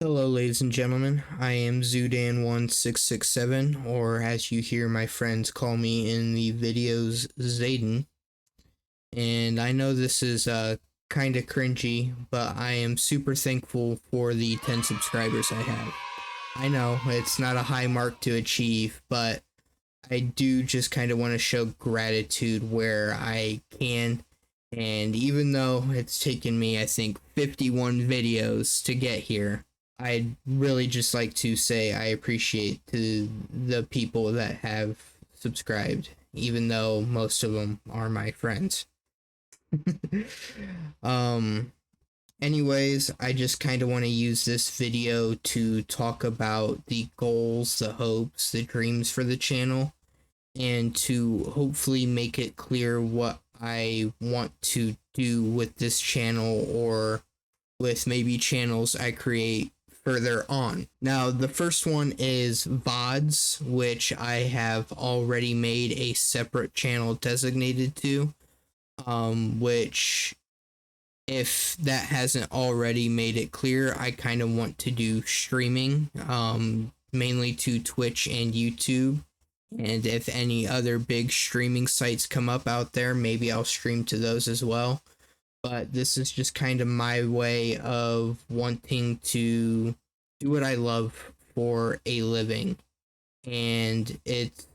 Hello, ladies and gentlemen. I am Zudan1667, or as you hear my friends call me in the videos, Zayden. And I know this is kind of cringy, but I am super thankful for the 10 subscribers I have. I know it's not a high mark to achieve, but I do just kind of want to show gratitude where I can. And even though it's taken me, I think, 51 videos to get here, I'd really just like to say I appreciate to the people that have subscribed, even though most of them are my friends. um Anyways, I just kind of want to use this video to talk about the goals, the hopes, the dreams for the channel, and to hopefully make it clear what I want to do with this channel or with maybe channels I create further on. Now, the first one is VODs, which I have already made a separate channel designated to, which, if that hasn't already made it clear, I kind of want to do streaming, mainly to Twitch and YouTube. And if any other big streaming sites come up out there, maybe I'll stream to those as well. But this is just kind of my way of wanting to do what I love for a living. And it's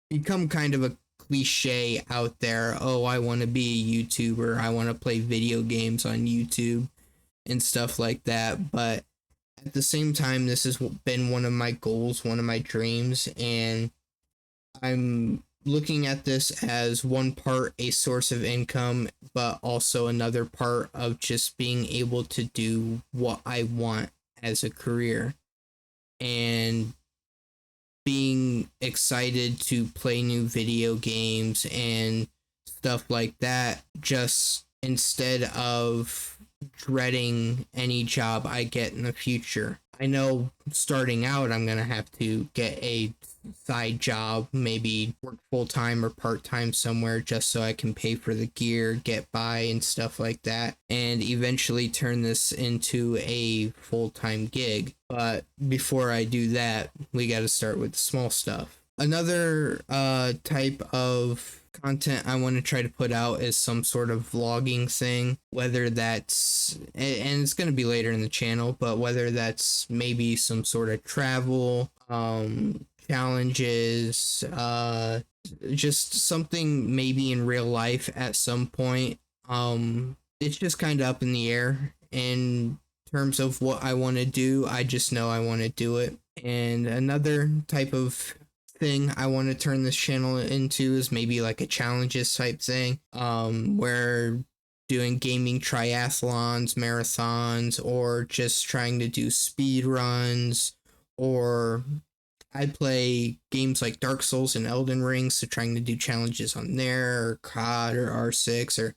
become kind of a cliche out there. Oh, I want to be a YouTuber. I want to play video games on YouTube and stuff like that. But at the same time, this has been one of my goals, one of my dreams, and I'm looking at this as one part a source of income, but also another part of just being able to do what I want as a career and being excited to play new video games and stuff like that, just instead of dreading any job I get in the future. I know starting out I'm gonna have to get a side job, maybe work full-time or part-time somewhere just so I can pay for the gear, get by and stuff like that, and eventually turn this into a full-time gig. But before I do that, we got to start with the small stuff. Another type of content I want to try to put out is some sort of vlogging thing, whether that's, and it's going to be later in the channel, but whether that's maybe some sort of travel, challenges, just something maybe in real life at some point. It's just kind of up in the air in terms of what I want to do. I just know I want to do it. And another type of thing I want to turn this channel into is maybe like a challenges type thing, where doing gaming triathlons, marathons, or just trying to do speed runs, or I play games like Dark Souls and Elden Ring, so trying to do challenges on there, or COD or R6, or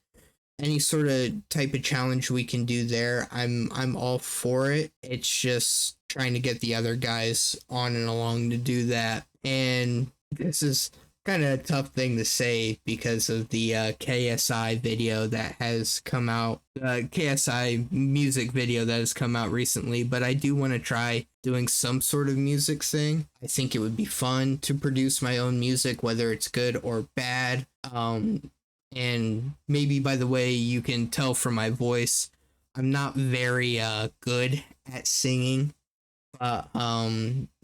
any sort of type of challenge we can do there. I'm all for it. It's just trying to get the other guys on and along to do that. And this is kind of a tough thing to say because of the KSI video that has come out, KSI music video that has come out recently, but I do want to try doing some sort of music thing. I think it would be fun to produce my own music, whether it's good or bad. And maybe, by the way, you can tell from my voice, I'm not very good at singing.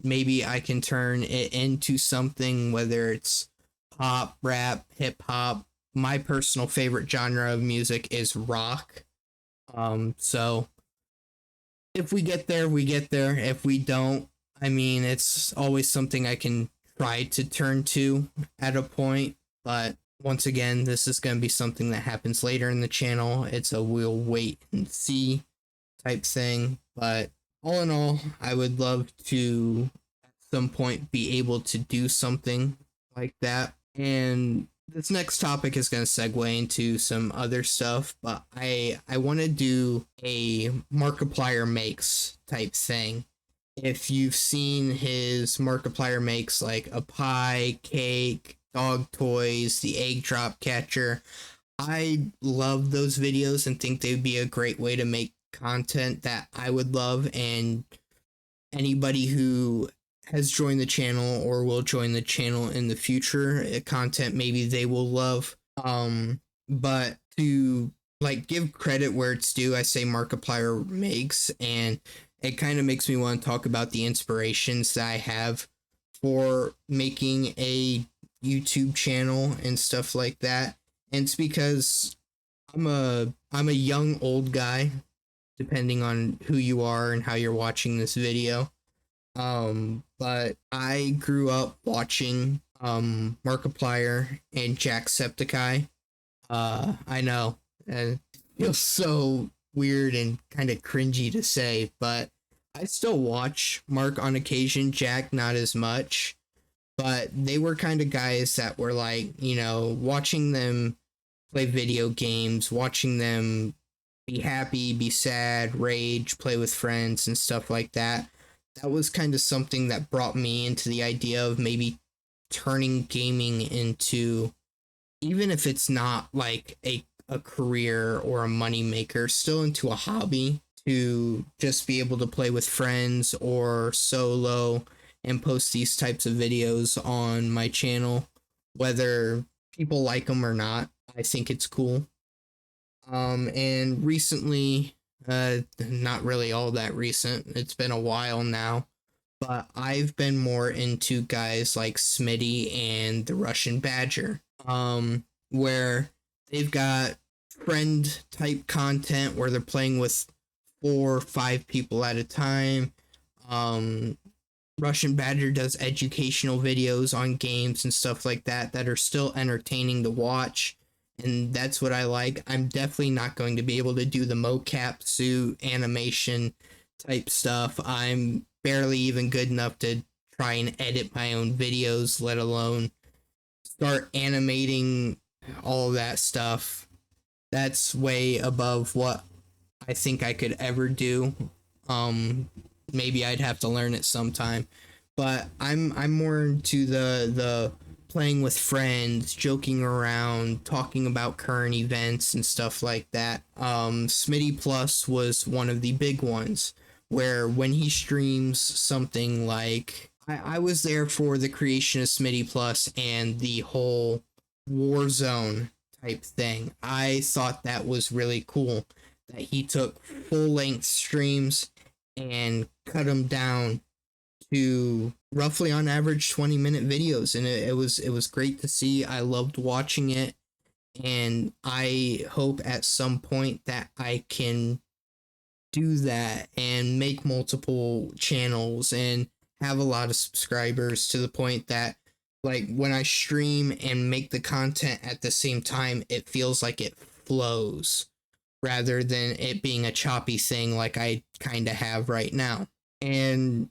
Maybe I can turn it into something, whether it's pop, rap, hip hop. My personal favorite genre of music is rock. So if we get there, we get there. If we don't, I mean, it's always something I can try to turn to at a point. But once again, this is going to be something that happens later in the channel. It's a we'll wait and see type thing. But all in all, I would love to at some point be able to do something like that. And this next topic is going to segue into some other stuff, but I want to do a Markiplier Makes type thing. If you've seen his Markiplier Makes, like a pie, cake, dog toys, the egg drop catcher, I love those videos and think they'd be a great way to make content that I would love, and anybody who has joined the channel or will join the channel in the future, content maybe they will love. But to like give credit where it's due, I say Markiplier makes, and it kind of makes me want to talk about the inspirations that I have for making a YouTube channel and stuff like that. And it's because I'm a young old guy, depending on who you are and how you're watching this video. But I grew up watching Markiplier and Jacksepticeye. I know it feels so weird and kind of cringy to say, but I still watch Mark on occasion, Jack not as much. But they were kind of guys that were like, you know, watching them play video games, watching them be happy, be sad, rage, play with friends, and stuff like that. That was kind of something that brought me into the idea of maybe turning gaming into, even if it's not like a career or a money maker, still into a hobby, to just be able to play with friends or solo and post these types of videos on my channel, whether people like them or not. I think it's cool. And recently, not really all that recent, it's been a while now, but I've been more into guys like Smitty and the Russian Badger, where they've got friend type content where they're playing with 4 or 5 people at a time. Russian Badger does educational videos on games and stuff like that that are still entertaining to watch, and that's what I like. I'm definitely not going to be able to do the mocap suit animation type stuff. I'm barely even good enough to try and edit my own videos, let alone start animating all that stuff. That's way above what I think I could ever do. Maybe I'd have to learn it sometime, but I'm more into the playing with friends, joking around, talking about current events and stuff like that. Smitty Plus was one of the big ones, where when he streams something like, I was there for the creation of Smitty Plus and the whole Warzone type thing. I thought that was really cool that he took full length streams and cut them down to roughly on average 20-minute videos, and it was great to see. I loved watching it, and I hope at some point that I can do that and make multiple channels and have a lot of subscribers, to the point that like when I stream and make the content at the same time, it feels like it flows rather than it being a choppy thing like I kind of have right now. And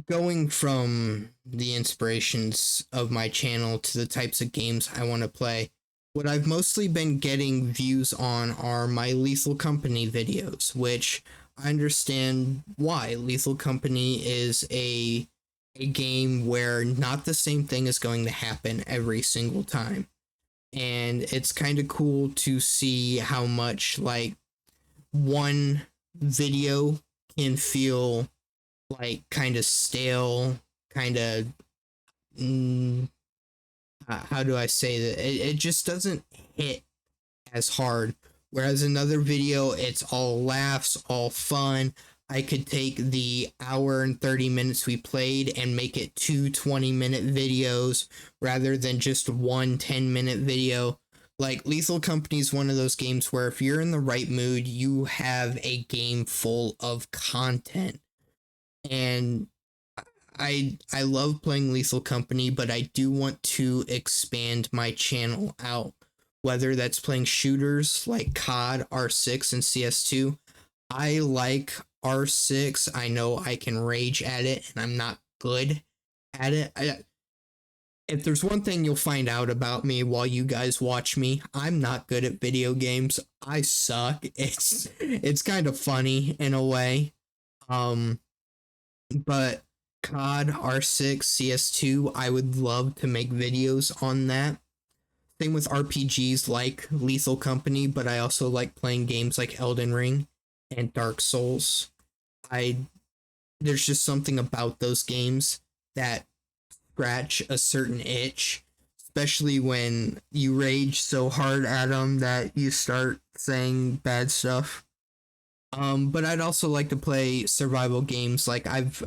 going from the inspirations of my channel to the types of games I want to play, what I've mostly been getting views on are my Lethal Company videos, which I understand why. Lethal Company is a game where not the same thing is going to happen every single time. And it's kind of cool to see how much like one video can feel like kind of stale, kind of how do I say that, it just doesn't hit as hard, whereas another video, it's all laughs, all fun. I could take the hour and 30 minutes we played and make it 2 20-minute videos rather than just one 10-minute video. Like Lethal Company is one of those games where if you're in the right mood, you have a game full of content. And I love playing Lethal Company, but I do want to expand my channel out, whether that's playing shooters like COD, R6, and CS2. I like R6. I know I can rage at it, and I'm not good at it. If there's one thing you'll find out about me while you guys watch me, I'm not good at video games. I suck. It's kind of funny in a way. But COD, R6, CS2, I would love to make videos on that. Same with RPGs like Lethal Company, but I also like playing games like Elden Ring. and Dark Souls. I There's just something about those games that scratch a certain itch, especially when you rage so hard at them that you start saying bad stuff. But I'd also like to play survival games. Like I've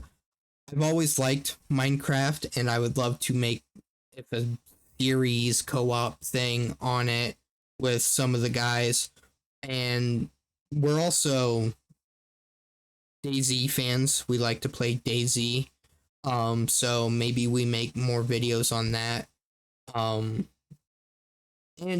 always liked Minecraft, and I would love to make if a series co-op thing on it with some of the guys. And we're also DayZ fans. We like to play DayZ. So maybe we make more videos on that. And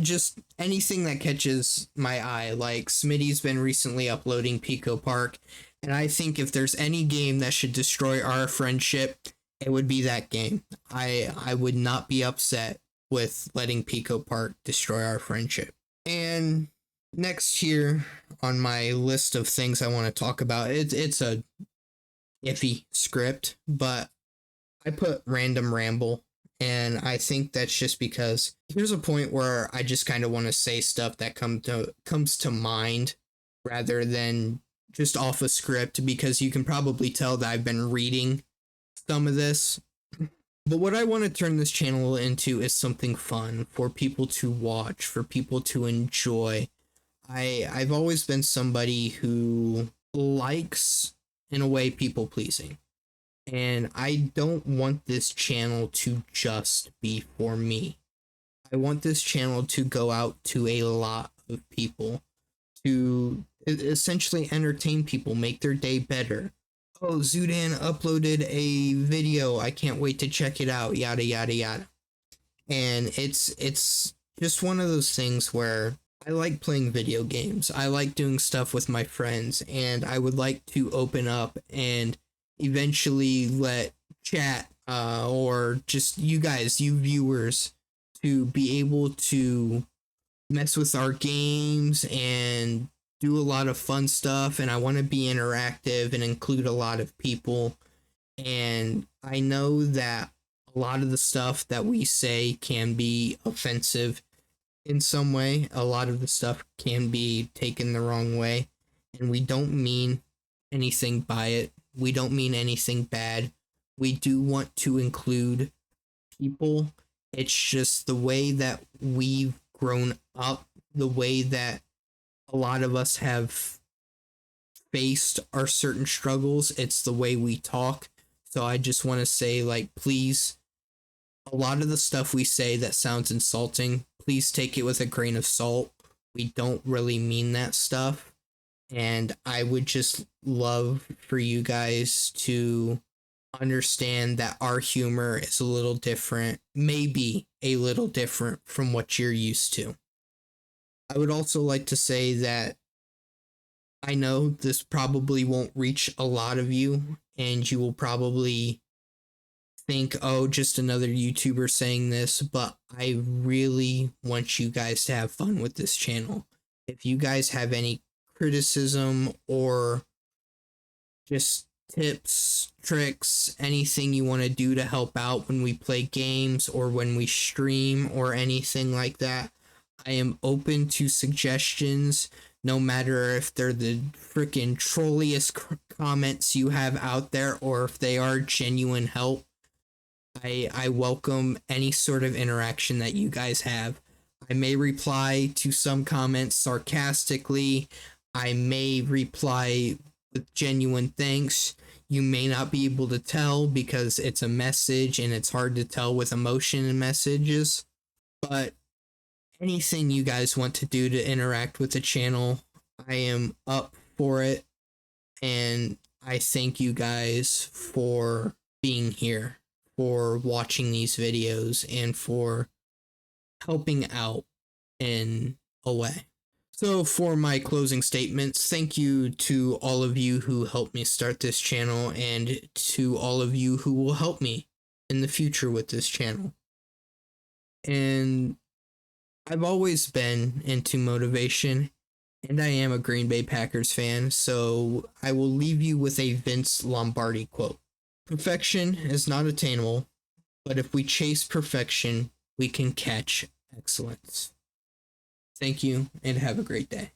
just anything that catches my eye. Like Smitty's been recently uploading Pico Park, and I think if there's any game that should destroy our friendship, it would be that game. I would not be upset with letting Pico Park destroy our friendship. And next here on my list of things I want to talk about, it's a iffy script, but I put Random Ramble. And I think that's just because here's a point where I just kind of want to say stuff that comes to mind rather than just off a script, because you can probably tell that I've been reading some of this. But what I want to turn this channel into is something fun for people to watch, for people to enjoy. I've always been somebody who likes, in a way, people pleasing. And I don't want this channel to just be for me. I want this channel to go out to a lot of people, to essentially entertain people, make their day better. Oh, Zudan uploaded a video. I can't wait to check it out. Yada, yada, yada. And it's just one of those things where I like playing video games. I like doing stuff with my friends, and I would like to open up and eventually let chat or just you guys, you viewers, to be able to mess with our games and do a lot of fun stuff. And I want to be interactive and include a lot of people. And I know that a lot of the stuff that we say can be offensive in some way. A lot of the stuff can be taken the wrong way, and we don't mean anything by it. We don't mean anything bad. We do want to include people. It's just the way that we've grown up, the way that a lot of us have faced our certain struggles. It's the way we talk. So I just want to say, like, please, a lot of the stuff we say that sounds insulting, please take it with a grain of salt. We don't really mean that stuff. And I would just love for you guys to understand that our humor is a little different, maybe a little different from what you're used to. I would also like to say that I know this probably won't reach a lot of you, and you will probably think, oh, just another YouTuber saying this, but I really want you guys to have fun with this channel. If you guys have any criticism or just tips, tricks, anything you want to do to help out when we play games or when we stream or anything like that, I am open to suggestions, no matter if they're the freaking trolliest comments you have out there or if they are genuine help. I welcome any sort of interaction that you guys have. I may reply to some comments sarcastically. I may reply with genuine thanks. You may not be able to tell because it's a message and it's hard to tell with emotion in messages. But anything you guys want to do to interact with the channel, I am up for it. And I thank you guys for being here, for watching these videos, and for helping out in a way. So for my closing statements, thank you to all of you who helped me start this channel and to all of you who will help me in the future with this channel. And I've always been into motivation, and I am a Green Bay Packers fan, so I will leave you with a Vince Lombardi quote. Perfection is not attainable, but if we chase perfection, we can catch excellence. Thank you, and have a great day.